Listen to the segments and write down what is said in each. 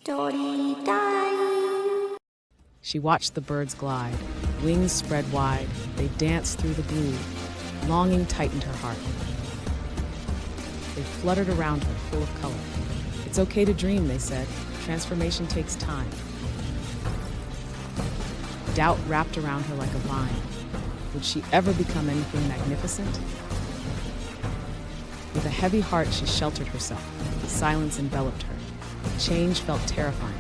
Story time. She watched the birds glide, wings spread wide, they danced through the blue. Longing tightened her heart. They fluttered around her, full of color. It's okay to dream, they said. Transformation takes time. Doubt wrapped around her like a vine. Would she ever become anything magnificent? With a heavy heart, she sheltered herself. Silence enveloped her. Change felt terrifying.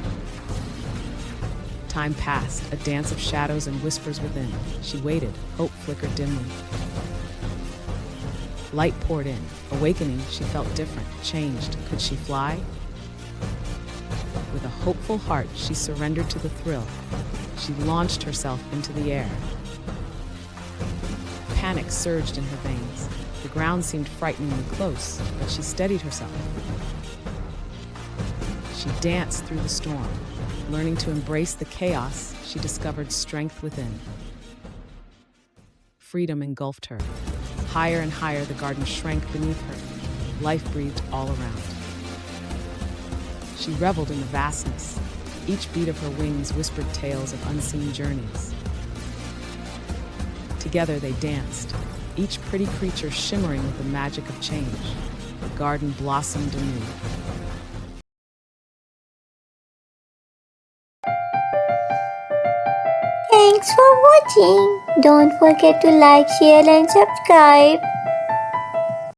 Time passed, a dance of shadows and whispers within. She waited, hope flickered dimly. Light poured in. Awakening, she felt different, changed. Could she fly? With a hopeful heart, she surrendered to the thrill. She launched herself into the air. Panic surged in her veins. The ground seemed frighteningly close, but she steadied herself. She danced through the storm. Learning to embrace the chaos, she discovered strength within. Freedom engulfed her. Higher and higher, the garden shrank beneath her. Life breathed all around. She reveled in the vastness. Each beat of her wings whispered tales of unseen journeys. Together they danced, each pretty creature shimmering with the magic of change. The garden blossomed anew. Thanks for watching. Don't forget to like, share, and subscribe.